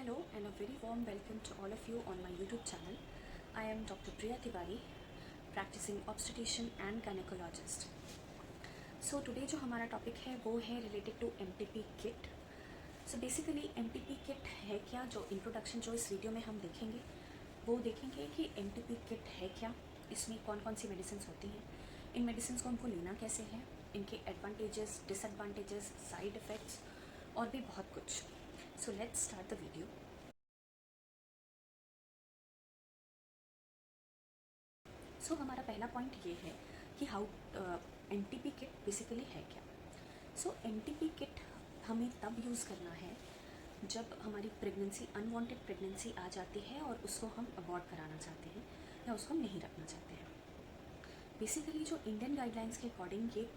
Hello and a very warm welcome to all of you on my YouTube channel. I am Dr. Priya Tiwari, practicing obstetrician and gynecologist. So today जो हमारा topic है वो है related to MTP kit. So basically MTP kit है क्या, जो introduction जो इस वीडियो में हम देखेंगे वो देखेंगे कि MTP kit है क्या, इसमें कौन कौन सी मेडिसिन होती हैं, इन मेडिसिन को हमको लेना कैसे है, इनके एडवांटेजेस, डिसएडवांटेजेस, साइड इफ़ेक्ट्स और भी बहुत कुछ. So let's start the video. So हमारा पहला पॉइंट ये है कि हाउ MTP किट बेसिकली है क्या. So MTP किट हमें तब यूज़ करना है जब हमारी प्रेगनेंसी, अनवांटेड प्रेगनेंसी आ जाती है और उसको हम अबॉर्ट कराना चाहते हैं या उसको हम नहीं रखना चाहते हैं. बेसिकली जो इंडियन गाइडलाइंस के अकॉर्डिंग ये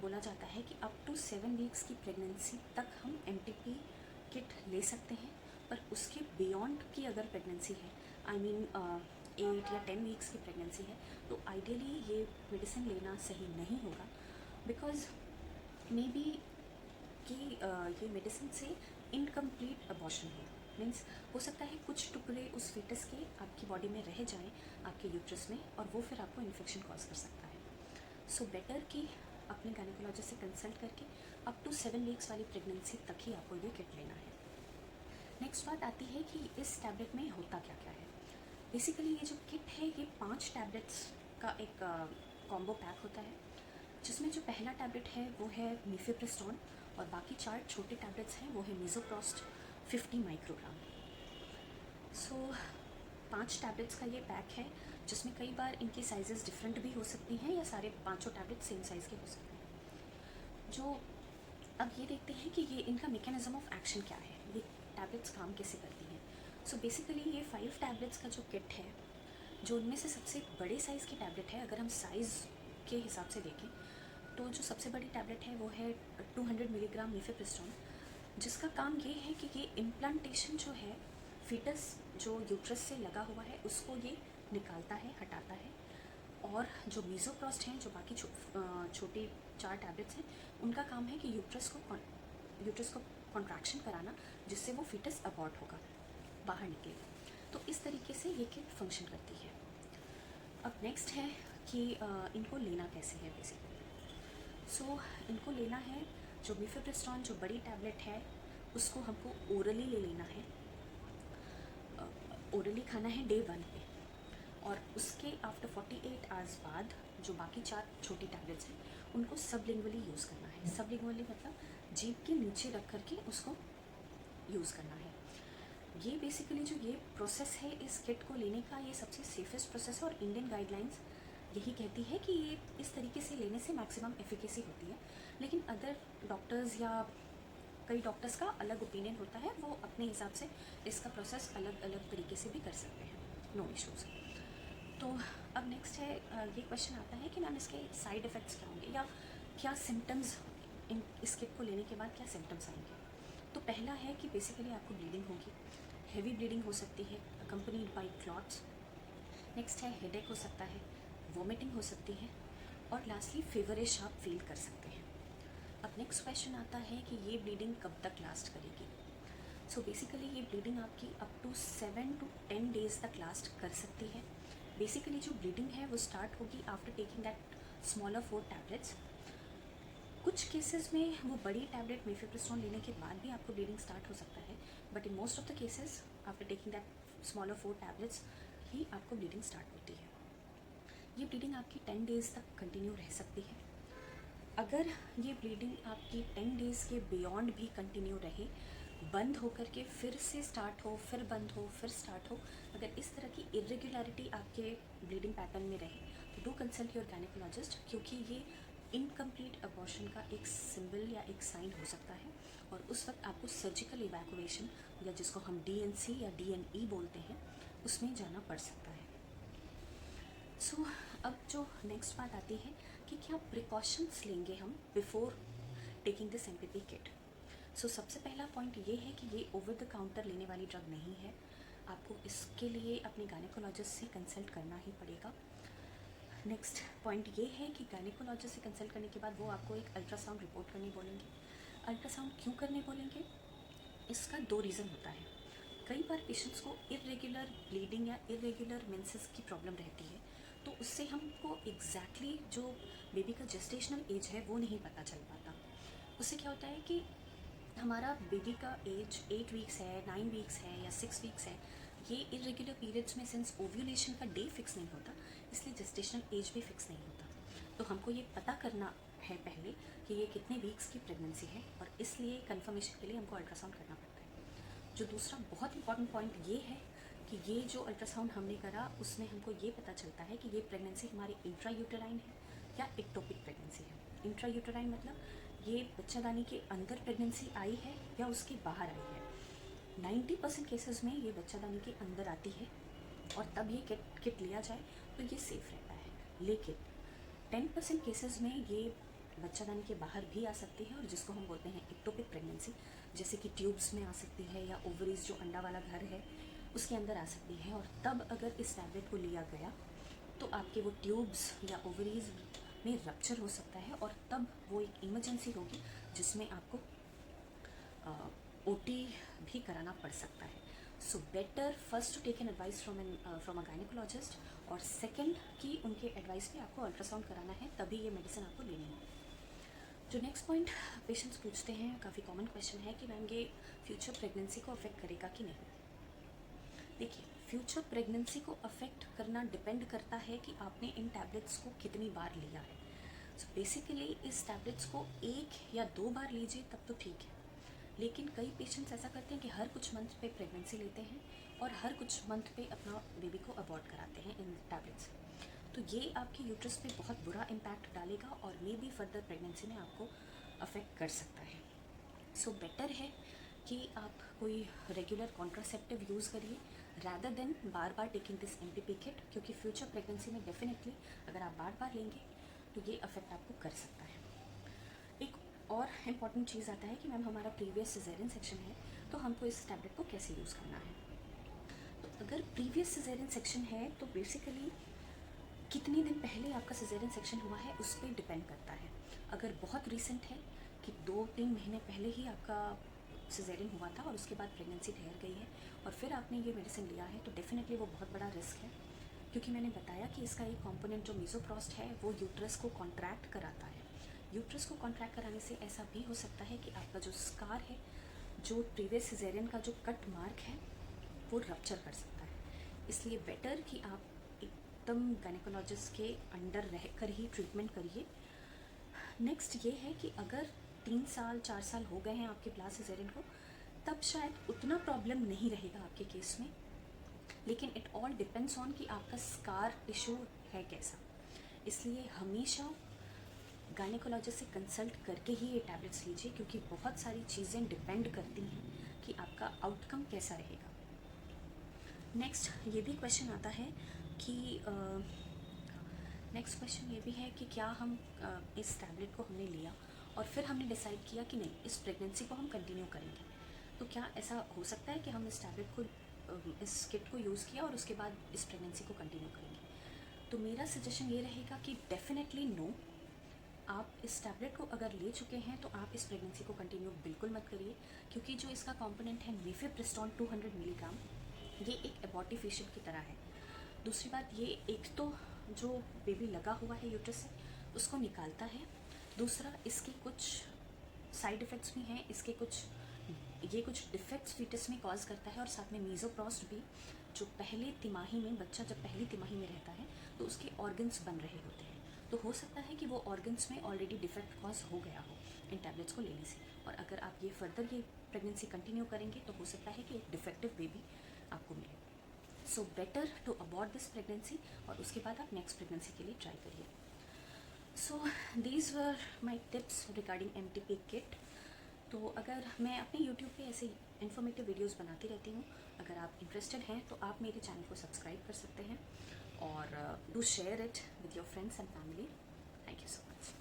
बोला जाता है कि अप टू 7 वीक्स की प्रेगनेंसी तक हम MTP किट ले सकते हैं, पर उसके बियॉन्ड की अगर प्रेगनेंसी है, आई मीन 8 या 10 वीक्स की प्रेगनेंसी है, तो आइडियली ये मेडिसिन लेना सही नहीं होगा. बिकॉज मे बी कि ये मेडिसिन से इनकम्प्लीट अबॉर्शन हो, मीन्स हो सकता है कुछ टुकड़े उस फीटस के आपकी बॉडी में रह जाएं, आपके यूट्रस में, और वो फिर आपको इन्फेक्शन कॉज कर सकता है. सो बेटर कि अपने गायनेकोलॉजिस्ट से कंसल्ट करके अप टू 7 वीक्स वाली प्रेगनेंसी तक ही आपको ये किट लेना है. नेक्स्ट बात आती है कि इस टैबलेट में होता क्या क्या है. बेसिकली ये जो किट है ये 5 टैबलेट्स का एक कॉम्बो पैक होता है, जिसमें जो पहला टैबलेट है वो है मीफेप्रिस्टोन और बाकी 4 छोटे टैबलेट्स हैं वो है मीज़ोप्रोस्ट 50 माइक्रोग्राम. सो 5 टैबलेट्स का ये पैक है, जिसमें कई बार इनकी साइजेस डिफरेंट भी हो सकती हैं या सारे पाँचों टैबलेट सेम साइज़ के हो सकते हैं. जो अब ये देखते हैं कि ये इनका मैकेनिज्म ऑफ एक्शन क्या है, ये टैबलेट्स काम कैसे करती हैं. सो बेसिकली ये 5 टैबलेट्स का जो किट है, जो उनमें से सबसे बड़े साइज़ की टैबलेट है, अगर हम साइज़ के हिसाब से देखें तो जो सबसे बड़ी टैबलेट है वो है 200 मिलीग्राम मीफेप्रिस्टोन, जिसका काम ये है कि ये इम्प्लांटेशन जो है फीटस जो यूट्रस से लगा हुआ है उसको ये निकालता है, हटाता है. और जो मीज़ोप्रोस्ट हैं, जो बाकी छोटी 4 टैबलेट्स हैं, उनका काम है कि यूट्रस को कॉन्ट्रैक्शन कराना, जिससे वो फीटस अबॉर्ट होगा, बाहर निकलेगा. तो इस तरीके से ये किट फंक्शन करती है. अब नेक्स्ट है कि इनको लेना कैसे है. बेसिकली सो इनको लेना है, जो मीफेप्रिस्टोन जो बड़ी टैबलेट है उसको हमको ओरली ले लेना है. ओरली खाना है डे 1 पे, और उसके आफ्टर 48 आवर्स बाद जो बाकी 4 छोटी टैबलेट्स हैं उनको सबलिंगुअली यूज़ करना है. सबलिंगुअली मतलब जीभ के नीचे रख करके उसको यूज़ करना है. ये बेसिकली जो ये प्रोसेस है इस किट को लेने का, ये सबसे सेफेस्ट प्रोसेस है और इंडियन गाइडलाइंस यही कहती है कि ये इस तरीके से लेने से मैक्सिमम एफिकेसी होती है. लेकिन अदर डॉक्टर्स या कई डॉक्टर्स का अलग ओपिनियन होता है, वो अपने हिसाब से इसका प्रोसेस अलग अलग तरीके से भी कर सकते हैं, नो इश्यूज़. तो अब नेक्स्ट है, ये क्वेश्चन आता है कि मैम इसके साइड इफ़ेक्ट्स क्या होंगे या क्या सिम्टम्स, इस किट को लेने के बाद क्या सिम्टम्स आएंगे. तो पहला है कि बेसिकली आपको ब्लीडिंग होगी, हेवी ब्लीडिंग हो सकती है अकम्पनीड बाई क्लॉट्स. नेक्स्ट है हेडेक हो सकता है, वॉमिटिंग हो सकती है, और लास्टली फीवरिश आप फील कर सकते हैं. अब नेक्स्ट क्वेश्चन आता है कि ये ब्लीडिंग कब तक लास्ट करेगी. सो बेसिकली ये ब्लीडिंग आपकी अप टू 7 to 10 डेज़ तक लास्ट कर सकती है. बेसिकली जो ब्लीडिंग है वो स्टार्ट होगी after taking that smaller 4 tablets. कुछ केसेस में वो बड़ी टैबलेट मीफेप्रिस्टोन लेने के बाद भी आपको ब्लीडिंग स्टार्ट हो सकता है, but in most of the cases after taking that smaller 4 tablets ही आपको ब्लीडिंग स्टार्ट होती है. ये ब्लीडिंग आपकी 10 डेज़ तक कंटिन्यू रह सकती है. अगर ये ब्लीडिंग आपकी 10 डेज़ के बियॉन्ड भी कंटिन्यू रहे, बंद होकर के फिर से स्टार्ट हो, फिर बंद हो, फिर स्टार्ट हो, अगर इस तरह की इरेगुलरिटी आपके ब्लीडिंग पैटर्न में रहे तो डू कंसल्ट योर गायनेकोलॉजिस्ट, क्योंकि ये इनकम्प्लीट अबॉर्शन का एक सिंबल या एक साइन हो सकता है, और उस वक्त आपको सर्जिकल इवैक्यूएशन या जिसको हम DNC या DNE बोलते हैं उसमें जाना पड़ सकता है. सो अब जो नेक्स्ट बात आती है कि क्या प्रिकॉशंस लेंगे हम before taking this MTP kit. So सबसे पहला पॉइंट ये है कि ये ओवर द काउंटर लेने वाली ड्रग नहीं है. आपको इसके लिए अपने गायनेकोलॉजिस्ट से कंसल्ट करना ही पड़ेगा. नेक्स्ट पॉइंट ये है कि गायनेकोलॉजिस्ट से कंसल्ट करने के बाद वो आपको एक अल्ट्रासाउंड रिपोर्ट करने बोलेंगे. अल्ट्रासाउंड क्यों करने बोलेंगे, इसका 2 रीज़न होता है. कई बार पेशेंट्स को इरेगुलर ब्लीडिंग या इरेगुलर मेंसेस की प्रॉब्लम रहती है, तो उससे हमको एग्जैक्टली जो बेबी का जेस्टेशनल एज है वो नहीं पता चल पाता। उससे क्या होता है कि हमारा बेबी का एज 8 वीक्स है, 9 वीक्स है या 6 वीक्स है, ये इरेगुलर पीरियड्स में सिंस ओव्यूलेशन का डे फिक्स नहीं होता, इसलिए जेस्टेशनल एज भी फिक्स नहीं होता। तो हमको ये पता करना है पहले कि ये कितने वीक्स की प्रेगनेंसी है, और इसलिए कंफर्मेशन के लिए हमको अल्ट्रासाउंड करना पड़ता है। जो दूसरा बहुत इंपॉर्टेंट पॉइंट ये है कि ये जो अल्ट्रासाउंड हमने करा उसमें हमको ये पता चलता है कि ये प्रेगनेंसी हमारी इंट्रायूटेराइन है या एक्टोपिक प्रेगनेंसी है। इंट्रायूटेराइन मतलब ये बच्चादानी के अंदर प्रेगनेंसी आई है या उसके बाहर आई है। 90% केसेस में ये बच्चादानी के अंदर आती है और तब ये किट लिया जाए तो ये सेफ़ रहता है। लेकिन 10% केसेस में ये बच्चादानी के बाहर भी आ सकती है, और जिसको हम बोलते हैं एक्टोपिक प्रेगनेंसी, जैसे कि ट्यूब्स में आ सकती है या ओवरीज जो अंडा वाला घर है उसके अंदर आ सकती है। और तब अगर इस टैबलेट को लिया गया तो आपके वो ट्यूब्स या ओवरीज में रप्चर हो सकता है, और तब वो एक इमरजेंसी होगी जिसमें आपको ओटी भी कराना पड़ सकता है। So better first to take an advice from a gynaecologist, और सेकंड कि उनके एडवाइस पे आपको अल्ट्रासाउंड कराना है, तभी ये मेडिसिन आपको लेनी है। जो नेक्स्ट पॉइंट पेशेंट्स पूछते हैं, काफ़ी कॉमन क्वेश्चन है कि मैम ये फ्यूचर प्रेगनेंसी को अफेक्ट करेगा कि नहीं। देखिए, फ्यूचर प्रेगनेंसी को अफेक्ट करना डिपेंड करता है कि आपने इन टैबलेट्स को कितनी बार लिया है। सो बेसिकली इस टैबलेट्स को 1 या 2 बार लीजिए तब तो ठीक है, लेकिन कई पेशेंट्स ऐसा करते हैं कि हर कुछ मंथ पे प्रेगनेंसी लेते हैं और हर कुछ मंथ पे अपना बेबी को अबॉर्ट कराते हैं इन टैबलेट्स। तो ये आपके यूट्रस पे बहुत बुरा इम्पैक्ट डालेगा और मे बी फर्दर प्रेगनेंसी में आपको अफेक्ट कर सकता है। सो बेटर है कि आप कोई रेगुलर कॉन्ट्रासेप्टिव यूज़ करिए rather than bar bar taking this MTP kit, क्योंकि फ्यूचर प्रेगनेंसी में डेफिनेटली अगर आप बार बार लेंगे तो ये अफेक्ट आपको कर सकता है। एक और इम्पॉर्टेंट चीज़ आता है कि मैम हमारा प्रीवियस सिजेरियन सेक्शन है तो हमको इस टैबलेट को कैसे यूज़ करना है। तो अगर प्रीवियस सिजेरियन सेक्शन है तो बेसिकली कितने दिन पहले आपका सिजेरियन सेक्शन हुआ है उस पर डिपेंड करता है। अगर बहुत रिसेंट है कि 2-3 महीने पहले ही आपका सिजेरियन हुआ था और उसके बाद प्रेगनेंसी ठहर गई है और फिर आपने ये मेडिसिन लिया है, तो डेफिनेटली वो बहुत बड़ा रिस्क है, क्योंकि मैंने बताया कि इसका एक कंपोनेंट जो मीज़ोप्रोस्ट है वो यूट्रस को कॉन्ट्रैक्ट कराता है। यूट्रस को कॉन्ट्रैक्ट कराने से ऐसा भी हो सकता है कि आपका जो स्कार है, जो प्रीवियस सिजेरियन का जो कट मार्क है, वो रप्चर कर सकता है। इसलिए बेटर कि आप एकदम गायनेकोलॉजिस्ट के अंडर रहकर ही ट्रीटमेंट करिए। नेक्स्ट ये है कि अगर 3 साल 4 साल हो गए हैं आपके ब्लास्ट सिजेरियन को, तब शायद उतना प्रॉब्लम नहीं रहेगा आपके केस में, लेकिन इट ऑल डिपेंड्स ऑन कि आपका स्कार इशू है कैसा। इसलिए हमेशा गायनेकोलॉजिस्ट से कंसल्ट करके ही ये टैबलेट्स लीजिए, क्योंकि बहुत सारी चीज़ें डिपेंड करती हैं कि आपका आउटकम कैसा रहेगा। नेक्स्ट ये भी क्वेश्चन आता है कि नेक्स्ट क्वेश्चन ये भी है कि क्या हम इस टैबलेट को हमने लिया और फिर हमने डिसाइड किया कि नहीं, इस प्रेगनेंसी को हम कंटिन्यू करेंगे, तो क्या ऐसा हो सकता है कि हम इस टैबलेट को इस किट को यूज़ किया और उसके बाद इस प्रेगनेंसी को कंटिन्यू करेंगे। तो मेरा सजेशन ये रहेगा कि डेफिनेटली नो। आप इस टैबलेट को अगर ले चुके हैं तो आप इस प्रेगनेंसी को कंटिन्यू बिल्कुल मत करिए, क्योंकि जो इसका कंपोनेंट है मीफेप्रिस्टोन 200 मिलीग्राम, ये एक एबॉर्टिफिशिएंट की तरह है। दूसरी बात, ये एक तो जो बेबी लगा हुआ है यूट्रस से उसको निकालता है, दूसरा इसके कुछ साइड इफ़ेक्ट्स भी हैं, इसके कुछ डिफेक्ट्स फीटस में कॉज करता है, और साथ में मीज़ोप्रोस्ट भी, जो पहले तिमाही में, बच्चा जब पहली तिमाही में रहता है तो उसके ऑर्गन्स बन रहे होते हैं, तो हो सकता है कि वो ऑर्गन्स में ऑलरेडी डिफेक्ट कॉज हो गया हो इन टैबलेट्स को लेने से, और अगर आप ये फर्दर ये प्रेगनेंसी कंटिन्यू करेंगे तो हो सकता है कि एक डिफेक्टिव बेबी आपको मिले। So better to abort this pregnancy और उसके बाद आप नेक्स्ट प्रेगनेंसी के लिए ट्राई करिए। So these were my tips regarding MTP kit. तो अगर मैं अपने यूट्यूब पे ऐसे इन्फॉर्मेटिव वीडियोस बनाती रहती हूँ, अगर आप इंटरेस्टेड हैं तो आप मेरे चैनल को सब्सक्राइब कर सकते हैं और do share it with your friends and family. Thank you so much.